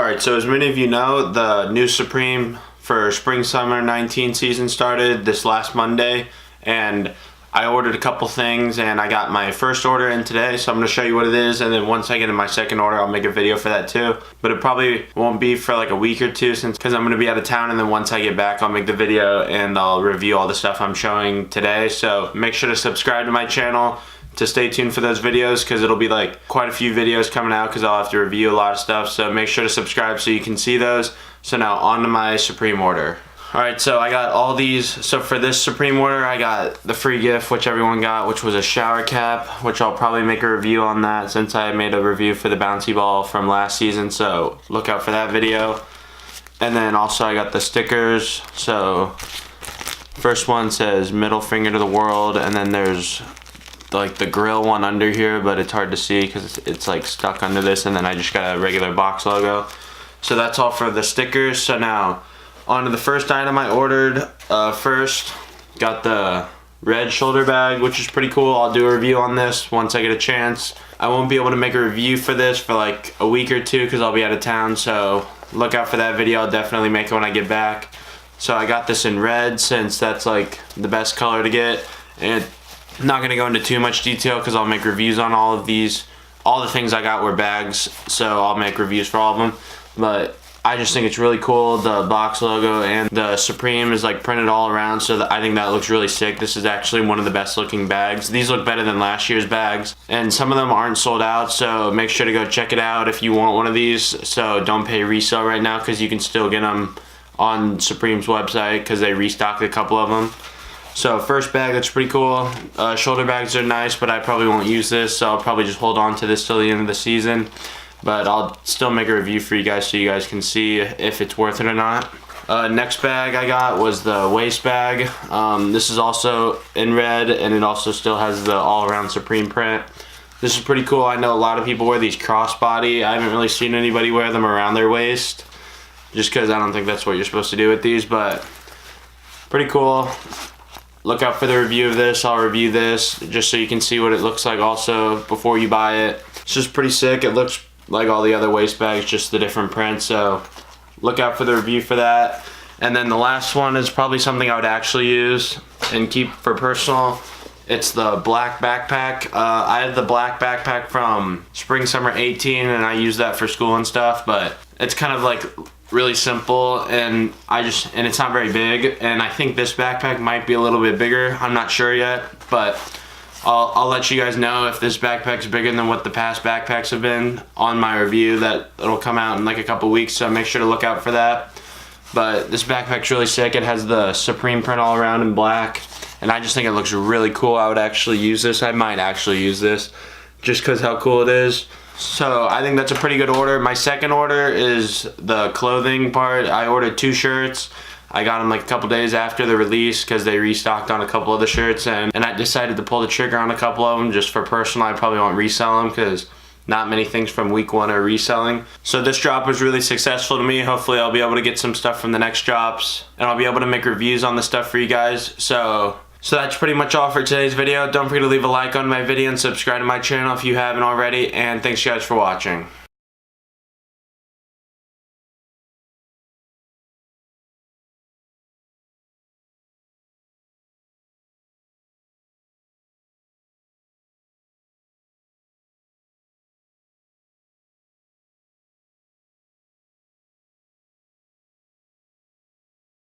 Alright, so as many of you know, the new Supreme for Spring/Summer 19 season started this last Monday, and I ordered a couple things and I got my first order in today, so I'm going to show you what it is, and then once I get in my second order I'll make a video for that too. But it probably won't be for like a week or two because I'm going to be out of town, and then once I get back I'll make the video and I'll review all the stuff I'm showing today. So make sure to subscribe to my channel to stay tuned for those videos, because it'll be like quite a few videos coming out because I'll have to review a lot of stuff. So make sure to subscribe so you can see those. So now on to my Supreme order. Alright, so I got all these. So for this Supreme order I got the free gift which everyone got, which was a shower cap, which I'll probably make a review on that since I made a review for the bouncy ball from last season, so look out for that video. And then also I got the stickers. So first one says middle finger to the world, and then there's like the grill one under here, but it's hard to see because it's like stuck under this, and then I just got a regular box logo. So that's all for the stickers. So now on to the first item I ordered. First got the red shoulder bag, which is pretty cool. I'll do a review on this once I get a chance. I won't be able to make a review for this for like a week or two because I'll be out of town, so look out for that video. I'll definitely make it when I get back. So I got this in red since that's like the best color to get, and I'm not going to go into too much detail because I'll make reviews on all of these. All the things I got were bags, so I'll make reviews for all of them. But I just think it's really cool. The box logo and the Supreme is like printed all around, so I think that looks really sick. This is actually one of the best looking bags. These look better than last year's bags, and some of them aren't sold out, so make sure to go check it out if you want one of these. So don't pay resale right now because you can still get them on Supreme's website because they restocked a couple of them. So first bag, that's pretty cool. Shoulder bags are nice, but I probably won't use this, so I'll probably just hold on to this till the end of the season. But I'll still make a review for you guys so you guys can see if it's worth it or not. Next bag I got was the waist bag. This is also in red, and it also still has the all-around Supreme print. This is pretty cool. I know a lot of people wear these crossbody. I haven't really seen anybody wear them around their waist, just because I don't think that's what you're supposed to do with these, but pretty cool. Look out for the review of this. I'll review this just so you can see what it looks like also before you buy it. It's just pretty sick. It looks like all the other waist bags, just the different prints, so look out for the review for that. And then the last one is probably something I would actually use and keep for personal. It's the black backpack. I had the black backpack from Spring/Summer 18, and I use that for school and stuff, but it's kind of like really simple, and it's not very big, and I think this backpack might be a little bit bigger. I'm not sure yet, but I'll let you guys know if this backpack's bigger than what the past backpacks have been on my review it'll come out in like a couple weeks, so make sure to look out for that. But this backpack's really sick. It has the Supreme print all around in black, and I just think it looks really cool. I would actually use this. I might actually use this just because how cool it is. So I think that's a pretty good order. My second order is the clothing part. I ordered 2 shirts. I got them like a couple days after the release because they restocked on a couple of the shirts, and I decided to pull the trigger on a couple of them just for personal. I probably won't resell them because not many things from week 1 are reselling. So this drop was really successful to me. Hopefully I'll be able to get some stuff from the next drops, and I'll be able to make reviews on the stuff for you guys. So that's pretty much all for today's video. Don't forget to leave a like on my video and subscribe to my channel if you haven't already, and thanks guys for watching.